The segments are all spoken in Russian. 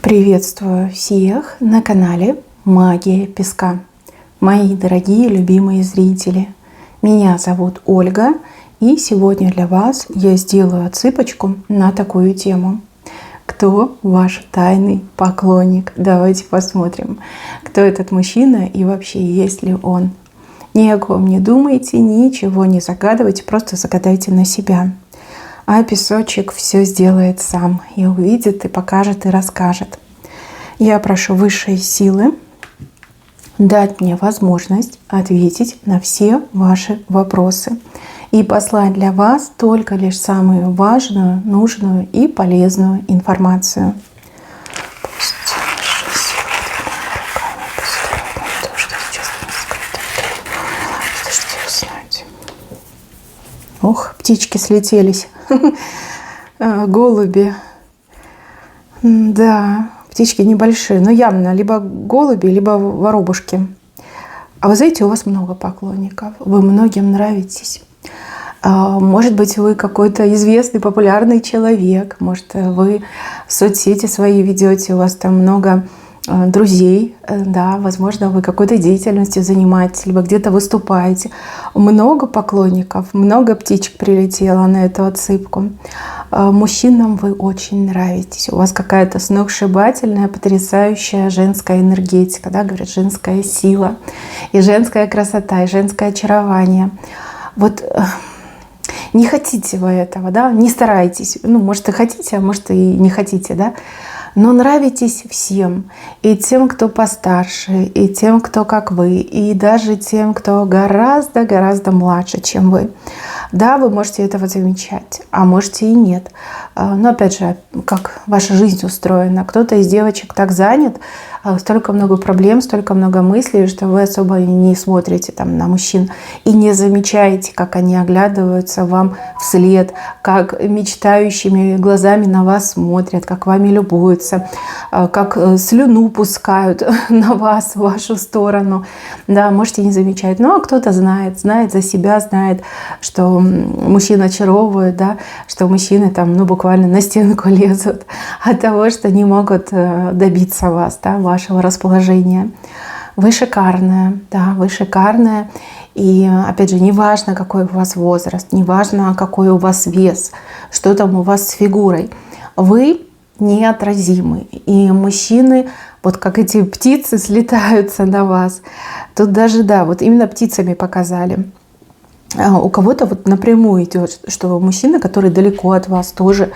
Приветствую всех на канале Магия Песка. Мои дорогие любимые зрители, меня зовут Ольга, и сегодня для вас я сделаю отсыпочку на такую тему. Кто ваш тайный поклонник? Давайте посмотрим, кто этот мужчина и вообще есть ли он. Ни о ком не думайте, ничего не загадывайте, просто загадайте на себя. А песочек все сделает сам, и увидит, и покажет, и расскажет. Я прошу высшие силы дать мне возможность ответить на все ваши вопросы и послать для вас только лишь самую важную, нужную и полезную информацию. Ох, птички слетелись. Голуби. Да, птички небольшие, но явно либо голуби, либо воробушки. А вы знаете, у вас много поклонников, вы многим нравитесь. Может быть, вы какой-то известный, популярный человек, может, вы в соцсети свои ведете, у вас там много друзей, да, возможно, вы какой-то деятельностью занимаетесь, либо где-то выступаете. Много поклонников, много птичек прилетело на эту отсыпку. Мужчинам вы очень нравитесь, у вас какая-то сногсшибательная, потрясающая женская энергетика, да, говорят, женская сила, и женская красота, и женское очарование. Вот не хотите вы этого, да, не старайтесь, ну, может, и хотите, а может, и не хотите, да, но нравитесь всем, и тем, кто постарше, и тем, кто как вы, и даже тем, кто гораздо-гораздо младше, чем вы. Да, вы можете этого замечать, а можете и нет. Но опять же, как ваша жизнь устроена. Кто-то из девочек так занят, столько много проблем, столько много мыслей, что вы особо не смотрите там на мужчин и не замечаете, как они оглядываются вам вслед, как мечтающими глазами на вас смотрят, как вами любуются, как слюну пускают на вас, в вашу сторону. Да, можете не замечать. Ну, а кто-то знает за себя, знает, что мужчин очаровывают, да, что мужчины там, ну, буквально на стенку лезут от того, что не могут добиться вас, да, вашего расположения. Вы шикарная, да, вы шикарная. И опять же, неважно, какой у вас возраст, неважно, какой у вас вес, что там у вас с фигурой. Вы неотразимы. И мужчины, вот как эти птицы, слетаются на вас. Тут даже, да, вот именно птицами показали. У кого-то вот напрямую идет, что мужчина, который далеко от вас, тоже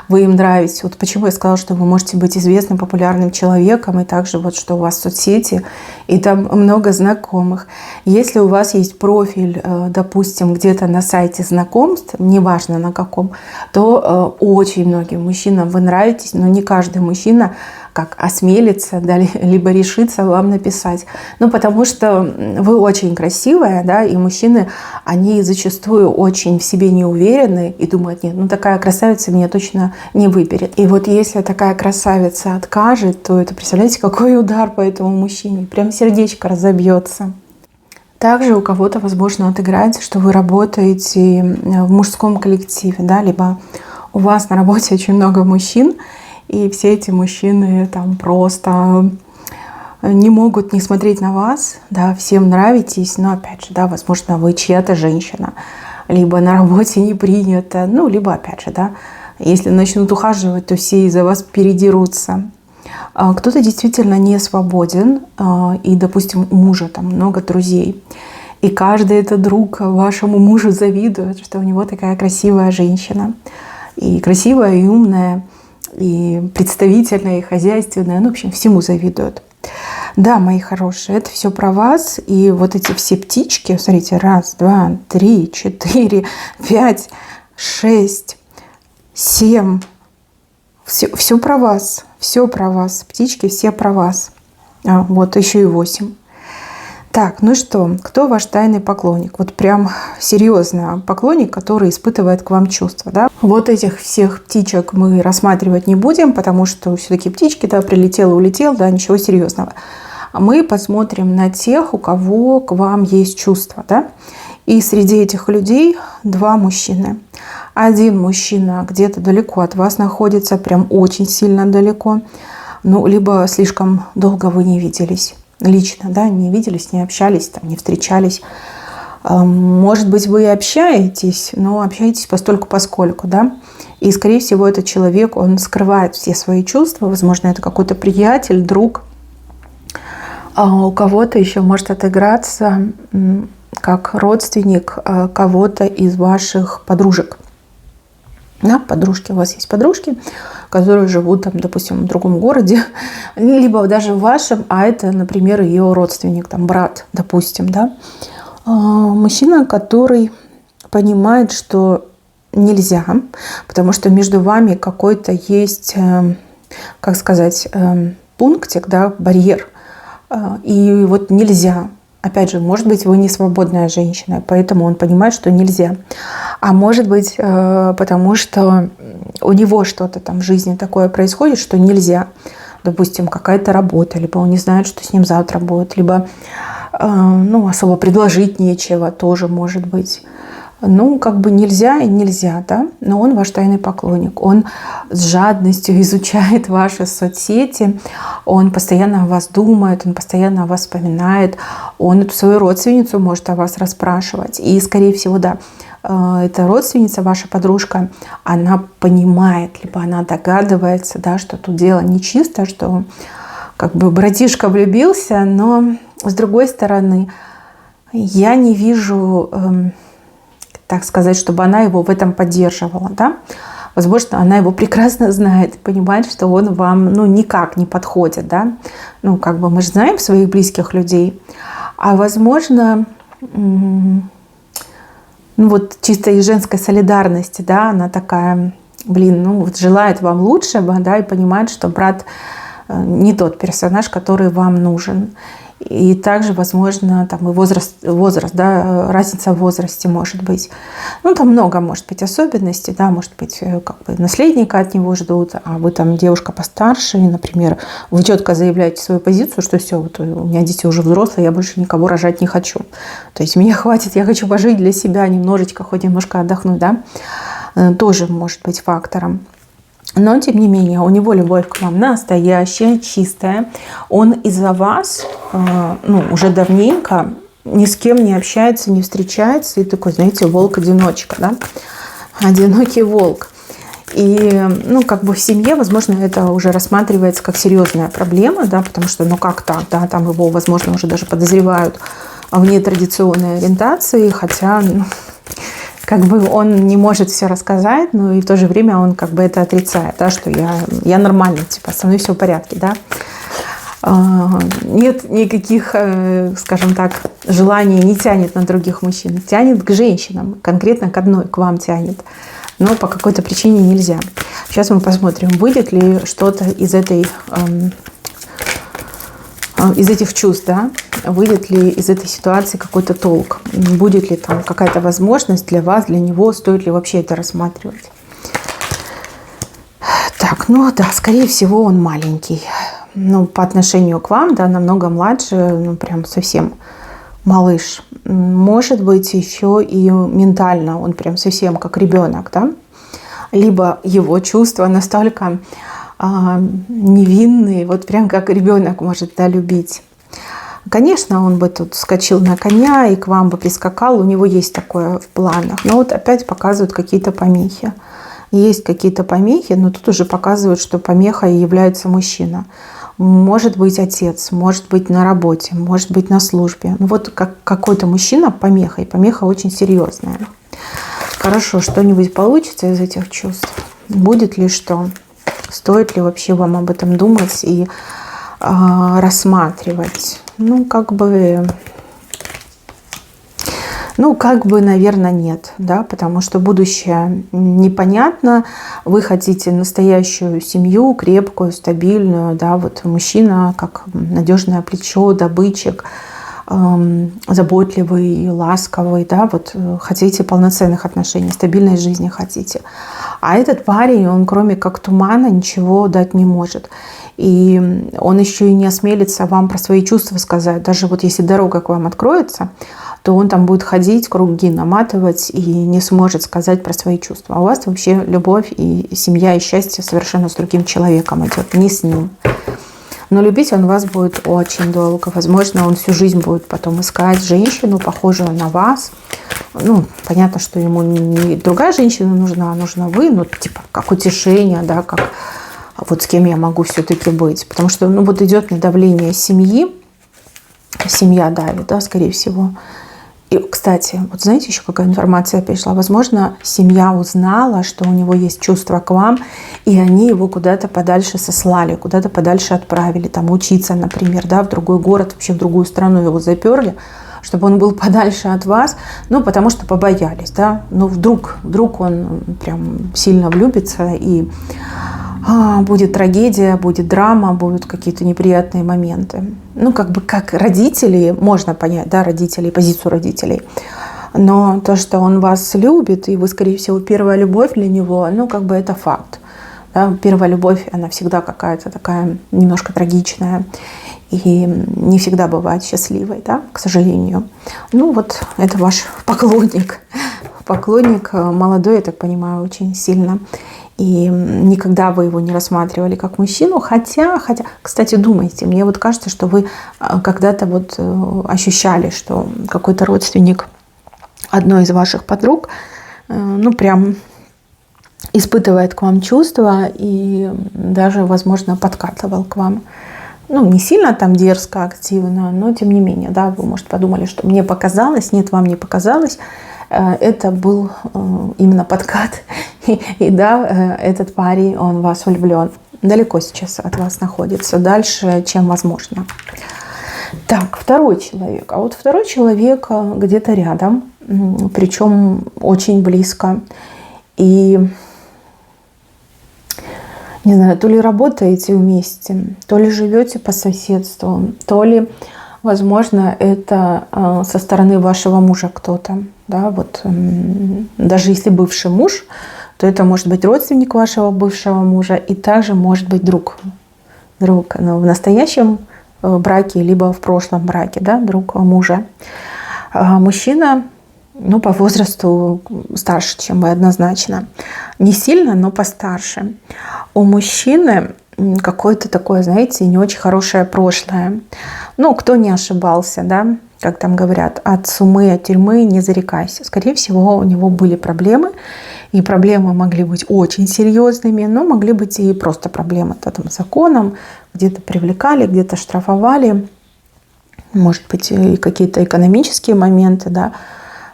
вы им нравитесь. Вот почему я сказала, что вы можете быть известным, популярным человеком, и также вот, что у вас соцсети, и там много знакомых. Если у вас есть профиль, допустим, где-то на сайте знакомств, неважно на каком, то очень многим мужчинам вы нравитесь, но не каждый мужчина как осмелится, да, либо решится вам написать. Ну, потому что вы очень красивая, да, и мужчины, они зачастую очень в себе не уверены и думают, нет, ну такая красавица меня точно не выберет. И вот если такая красавица откажет, то это, представляете, какой удар по этому мужчине. Прям сердечко разобьется. Также у кого-то, возможно, отыграется, что вы работаете в мужском коллективе, да, либо у вас на работе очень много мужчин, и все эти мужчины там просто не могут не смотреть на вас, да, всем нравитесь, но опять же, да, возможно, вы чья-то женщина, либо на работе не принято, ну, либо опять же, да, если начнут ухаживать, то все из-за вас передерутся. Кто-то действительно не свободен, и, допустим, у мужа там много друзей, и каждый этот друг вашему мужу завидует, что у него такая красивая женщина, и красивая, и умная, и представительная, и хозяйственная, ну, в общем, всему завидуют. Да, мои хорошие, это все про вас. И вот эти все птички, смотрите, 1, 2, 3, 4, 5, 6, 7. Все про вас, все про вас. Птички все про вас. Вот еще и 8. Так, ну что, кто ваш тайный поклонник? Вот прям серьезно поклонник, который испытывает к вам чувства, да? Вот этих всех птичек мы рассматривать не будем, потому что все-таки птички, да, прилетел, улетел, да, ничего серьезного. Мы посмотрим на тех, у кого к вам есть чувства, да? И среди этих людей 2 мужчины. Один мужчина где-то далеко от вас находится, прям очень сильно далеко. Ну, либо слишком долго вы не виделись лично, да, не виделись, не общались, там, не встречались. Может быть, вы и общаетесь, но общаетесь постольку-поскольку, да. И, скорее всего, этот человек, он скрывает все свои чувства. Возможно, это какой-то приятель, друг. А у кого-то еще может отыграться как родственник кого-то из ваших подружек. Да, подружки, у вас есть подружки, которые живут, там, допустим, в другом городе, либо даже в вашем, а это, например, ее родственник, там, брат, допустим, да. Мужчина, который понимает, что нельзя, потому что между вами какой-то есть, как сказать, пунктик, да, барьер. И вот нельзя. Опять же, может быть, вы не свободная женщина, поэтому он понимает, что нельзя. А может быть, потому что у него что-то там в жизни такое происходит, что нельзя. Допустим, какая-то работа, либо он не знает, что с ним завтра будет, либо особо предложить нечего, тоже может быть. Ну, как бы нельзя и нельзя, да, но он ваш тайный поклонник. Он с жадностью изучает ваши соцсети, он постоянно о вас думает, он постоянно о вас вспоминает, он эту свою родственницу может о вас расспрашивать. И, скорее всего, да, эта родственница, ваша подружка, она понимает, либо она догадывается, да, что тут дело нечисто, что как бы братишка влюбился, но, с другой стороны, я не вижу... так сказать, чтобы она его в этом поддерживала, да. Возможно, она его прекрасно знает, понимает, что он вам, никак не подходит, да. Как бы мы же знаем своих близких людей, а возможно, чисто из женской солидарности, да, она такая, желает вам лучшего, да, и понимает, что брат не тот персонаж, который вам нужен. И также, возможно, там и возраст, да, разница в возрасте может быть. Там много может быть особенностей, да, может быть, как бы наследника от него ждут, а вы там девушка постарше, и, например, вы четко заявляете свою позицию, что все, вот у меня дети уже взрослые, я больше никого рожать не хочу. То есть меня хватит, я хочу пожить для себя немножечко, хоть немножко отдохнуть, да, тоже может быть фактором. Но, тем не менее, у него любовь к вам настоящая, чистая. Он из-за вас уже давненько ни с кем не общается, не встречается. И такой, знаете, волк-одиночка, да? Одинокий волк. И, как бы в семье, возможно, это уже рассматривается как серьезная проблема, да, потому что, как так, да, там его, возможно, уже даже подозревают в нетрадиционной ориентации, хотя... как бы он не может все рассказать, но и в то же время он как бы это отрицает, да, что я нормальный, типа, со мной все в порядке, да. Нет никаких, скажем так, желаний, не тянет на других мужчин, тянет к женщинам, конкретно к одной, к вам тянет, но по какой-то причине нельзя. Сейчас мы посмотрим, выйдет ли что-то из этих чувств, да, выйдет ли из этой ситуации какой-то толк, будет ли там какая-то возможность для вас, для него, стоит ли вообще это рассматривать. Так, да, скорее всего, он маленький, по отношению к вам, да, намного младше, прям совсем малыш. Может быть, еще и ментально он прям совсем как ребенок, да, либо его чувства настолько невинный, вот прям как ребенок может, да, любить. Конечно, он бы тут вскочил на коня и к вам бы прискакал, у него есть такое в планах. Но вот опять показывают какие-то помехи. Есть какие-то помехи, но тут уже показывают, что помехой является мужчина. Может быть отец, может быть на работе, может быть на службе. Вот как какой-то мужчина помеха, и помеха очень серьезная. Хорошо, что-нибудь получится из этих чувств? Будет ли что? Стоит ли вообще вам об этом думать и рассматривать? Как бы, наверное, нет, да, потому что будущее непонятно. Вы хотите настоящую семью, крепкую, стабильную, да, вот мужчина как надежное плечо, добытчик, заботливый, ласковый, да, вот хотите полноценных отношений, стабильной жизни хотите. А этот парень, он кроме как тумана ничего дать не может. И он еще и не осмелится вам про свои чувства сказать. Даже вот если дорога к вам откроется, то он там будет ходить, круги наматывать и не сможет сказать про свои чувства. А у вас вообще любовь и семья, и счастье совершенно с другим человеком идет, не с ним. Но любить он вас будет очень долго. Возможно, он всю жизнь будет потом искать женщину, похожую на вас. Ну, понятно, что ему не другая женщина нужна, а нужна вы, ну, типа, как утешение, да, как вот с кем я могу все-таки быть. Потому что, ну, вот идет давление семьи, семья давит, да, скорее всего. И, кстати, вот знаете, еще какая информация пришла? Возможно, семья узнала, что у него есть чувства к вам, и они его куда-то подальше сослали, куда-то подальше отправили, там, учиться, например, да, в другой город, вообще в другую страну его заперли, чтобы он был подальше от вас, ну, потому что побоялись, да, ну, вдруг он прям сильно влюбится, и будет трагедия, будет драма, будут какие-то неприятные моменты. Ну, как бы как родители, можно понять, да, родителей, позицию родителей. Но то, что он вас любит, и вы, скорее всего, первая любовь для него, ну, как бы это факт. Да? Первая любовь, она всегда какая-то такая немножко трагичная. И не всегда бывает счастливой, да, к сожалению. Ну, вот это ваш поклонник. Поклонник молодой, я так понимаю, очень сильно. И никогда вы его не рассматривали как мужчину. Хотя, кстати, думайте, мне вот кажется, что вы когда-то вот ощущали, что какой-то родственник одной из ваших подруг, ну, прям испытывает к вам чувства и даже, возможно, подкатывал к вам. Ну, не сильно там дерзко, активно, но тем не менее, да, вы, может, подумали, что мне показалось. Нет, вам не показалось. Это был именно подкат. И да, этот парень, он в вас влюблен. Далеко сейчас от вас находится. Дальше, чем возможно. Так, второй человек. А вот второй человек где-то рядом. Причем очень близко. И не знаю, то ли работаете вместе, то ли живете по соседству, то ли, возможно, это со стороны вашего мужа кто-то. Да, вот, даже если бывший муж, то это может быть родственник вашего бывшего мужа и также может быть друг. Друг, ну, в настоящем браке, либо в прошлом браке, да, друг мужа. Мужчина, ну, по возрасту старше, чем вы, однозначно. Не сильно, но постарше. У мужчины какое-то такое, знаете, не очень хорошее прошлое. Ну, кто не ошибался, да, как там говорят, от сумы, от тюрьмы не зарекайся. Скорее всего, у него были проблемы, и проблемы могли быть очень серьезными, но могли быть и просто проблемы там, с законом, где-то привлекали, где-то штрафовали, может быть, и какие-то экономические моменты, да,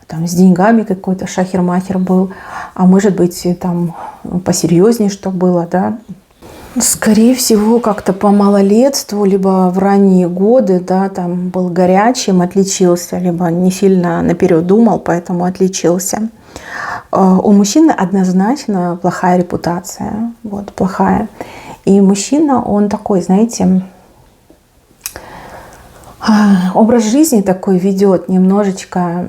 там с деньгами какой-то шахер-махер был, а может быть, и там посерьезнее что было, да. Скорее всего, как-то по малолетству, либо в ранние годы, да, там был горячим, отличился, либо не сильно наперед думал, поэтому отличился. У мужчины однозначно плохая репутация, вот, плохая. И мужчина, он такой, знаете, образ жизни такой ведет немножечко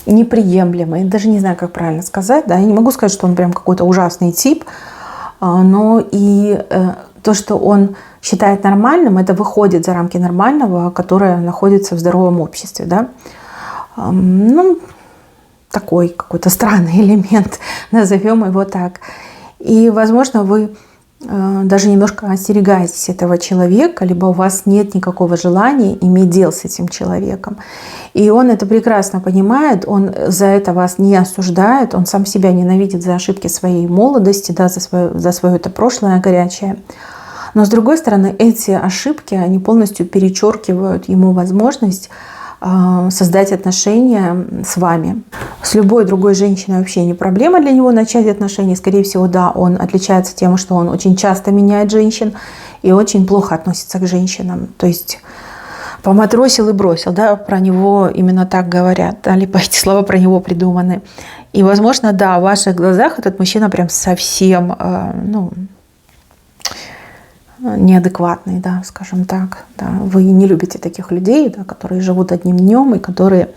неприемлемый. Даже не знаю, как правильно сказать. Да? Я не могу сказать, что он прям какой-то ужасный тип, но и то, что он считает нормальным, это выходит за рамки нормального, которое находится в здоровом обществе. Да? Ну, такой какой-то странный элемент, назовем его так. И, возможно, вы даже немножко остерегаетесь этого человека, либо у вас нет никакого желания иметь дело с этим человеком. И он это прекрасно понимает, он за это вас не осуждает, он сам себя ненавидит за ошибки своей молодости, да, за свое это прошлое горячее. Но с другой стороны, эти ошибки, они полностью перечеркивают ему возможность создать отношения с вами. С любой другой женщиной вообще не проблема для него начать отношения. Скорее всего, да, он отличается тем, что он очень часто меняет женщин и очень плохо относится к женщинам. То есть поматросил и бросил, да, про него именно так говорят, да, либо эти слова про него придуманы. И, возможно, да, в ваших глазах этот мужчина прям совсем, неадекватный, да, скажем так. Да. Вы не любите таких людей, да, которые живут одним днем и которые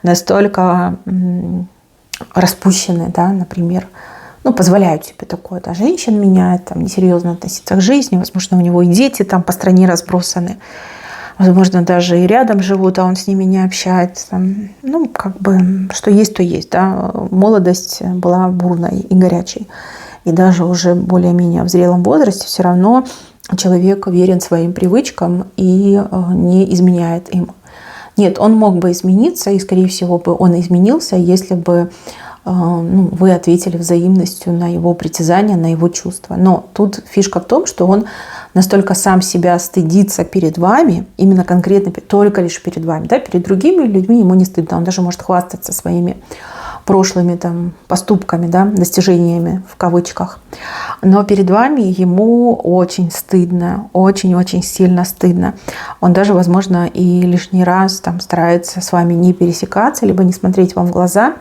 настолько распущены, да, например, позволяют себе такое. Да, женщин меняет, там, несерьезно относиться к жизни, возможно, у него и дети там по стране разбросаны. возможно, даже и рядом живут, а он с ними не общается. Ну, как бы, что есть, то есть, да. Молодость была бурной и горячей. И даже уже более-менее в зрелом возрасте все равно человек верен своим привычкам и не изменяет им. Нет, он мог бы измениться, и, скорее всего, бы он изменился, если бы вы ответили взаимностью на его притязания, на его чувства. Но тут фишка в том, что он настолько сам себя стыдится перед вами, именно конкретно только лишь перед вами. Да? Перед другими людьми ему не стыдно. Он даже может хвастаться своими прошлыми там, поступками, да, достижениями в кавычках. Но перед вами ему очень стыдно, очень-очень сильно стыдно. Он даже, возможно, и лишний раз там, старается с вами не пересекаться, либо не смотреть вам в глаза,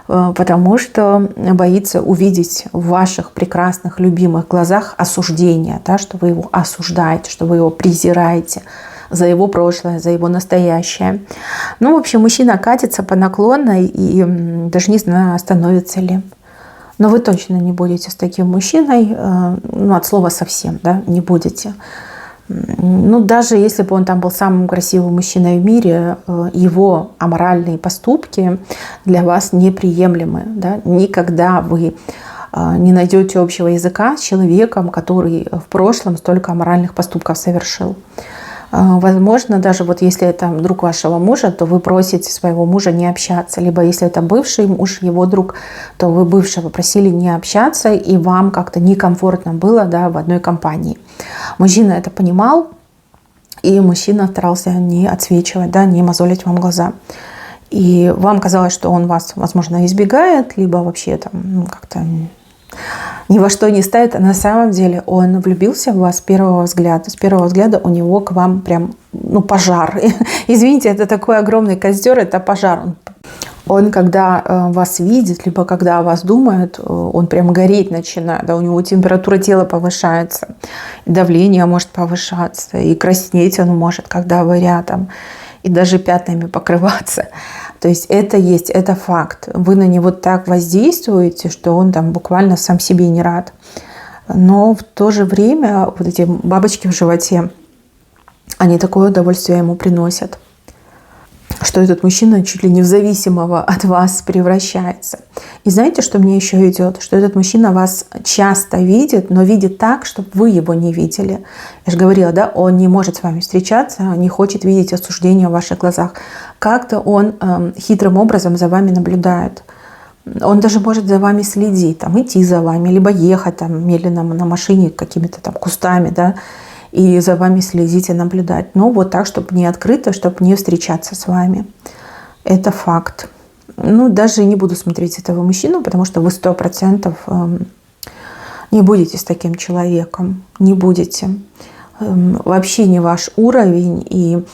потому что боится увидеть в ваших прекрасных, любимых глазах осуждение, да, что вы его осуждаете, что вы его презираете за его прошлое, за его настоящее. Ну, в общем, мужчина катится по наклонной и даже не знаю, остановится ли. Но вы точно не будете с таким мужчиной, ну, от слова совсем, да, не будете. Ну, даже если бы он там был самым красивым мужчиной в мире, его аморальные поступки для вас неприемлемы. Да? Никогда вы не найдете общего языка с человеком, который в прошлом столько аморальных поступков совершил. Возможно, даже вот если это друг вашего мужа, то вы просите своего мужа не общаться. Либо если это бывший муж, его друг, то вы бывшего просили не общаться, и вам как-то некомфортно было, да, в одной компании. Мужчина это понимал, и мужчина старался не отсвечивать, да, не мозолить вам глаза. И вам казалось, что он вас, возможно, избегает, либо вообще там как-то ни во что не ставит, а на самом деле он влюбился в вас с первого взгляда. С первого взгляда у него к вам прям, пожар. Извините, это такой огромный костер, это пожар. Он, когда вас видит, либо когда о вас думает, он прям гореть начинает. Да, у него температура тела повышается, давление может повышаться, и краснеть он может, когда вы рядом, и даже пятнами покрываться. То есть это факт. Вы на него так воздействуете, что он там буквально сам себе не рад. Но в то же время вот эти бабочки в животе, они такое удовольствие ему приносят, что этот мужчина чуть ли не в зависимого от вас превращается. И знаете, что мне еще идет? Что этот мужчина вас часто видит, но видит так, чтобы вы его не видели. Я же говорила, да, он не может с вами встречаться, не хочет видеть осуждение в ваших глазах. Как-то он хитрым образом за вами наблюдает. Он даже может за вами следить, там, идти за вами, либо ехать там, медленно на машине какими-то там кустами, да, и за вами следить и наблюдать. Но вот так, чтобы не открыто, чтобы не встречаться с вами. Это факт. Ну, даже не буду смотреть этого мужчину, потому что вы 100% не будете с таким человеком. Не будете. Вообще не ваш уровень. И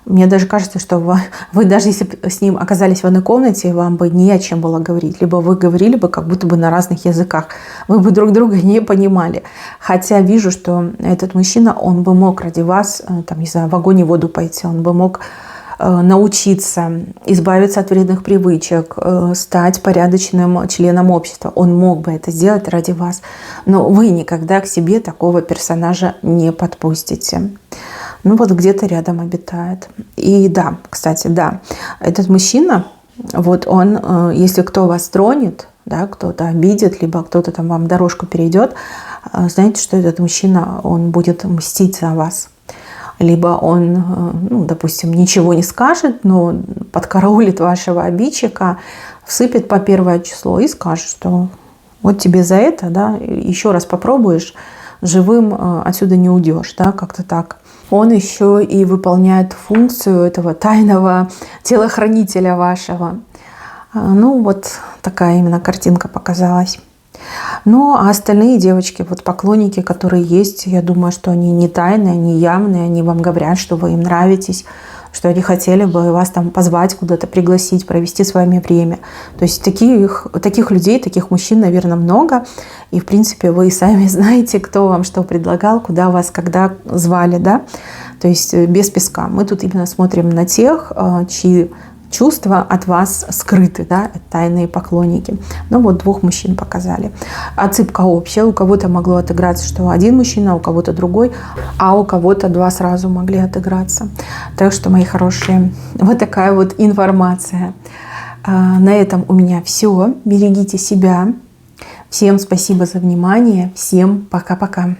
мне даже кажется, что вы даже если бы с ним оказались в одной комнате, вам бы не о чем было говорить. Либо вы говорили бы как будто бы на разных языках. Вы бы друг друга не понимали. Хотя вижу, что этот мужчина, он бы мог ради вас, там, не знаю, в огонь и воду пойти. Он бы мог научиться избавиться от вредных привычек, стать порядочным членом общества. Он мог бы это сделать ради вас. Но вы никогда к себе такого персонажа не подпустите. Ну вот где-то рядом обитает. И да, кстати, да, этот мужчина, вот он, если кто вас тронет, да, кто-то обидит, либо кто-то там вам дорожку перейдет, знаете, что этот мужчина, он будет мстить за вас. Либо он, допустим, ничего не скажет, но подкараулит вашего обидчика, всыпет по первое число и скажет, что вот тебе за это, да, еще раз попробуешь, живым отсюда не уйдешь, да, как-то так. Он еще и выполняет функцию этого тайного телохранителя вашего. Ну, вот такая именно картинка показалась. Ну, а остальные девочки, вот поклонники, которые есть, я думаю, что они не тайные, они явные, они вам говорят, что вы им нравитесь, что они хотели бы вас там позвать куда-то, пригласить, провести с вами время. То есть таких людей, таких мужчин, наверное, много. И, в принципе, вы сами знаете, кто вам что предлагал, куда вас, когда звали, да. То есть без песка. Мы тут именно смотрим на тех, чьи чувства от вас скрыты, да, тайные поклонники. Ну вот 2 мужчин показали. Отсыпка общая. У кого-то могло отыграться, что один мужчина, а у кого-то другой, а у кого-то 2 сразу могли отыграться. Так что, мои хорошие, вот такая вот информация. На этом у меня все. Берегите себя. Всем спасибо за внимание. Всем пока-пока.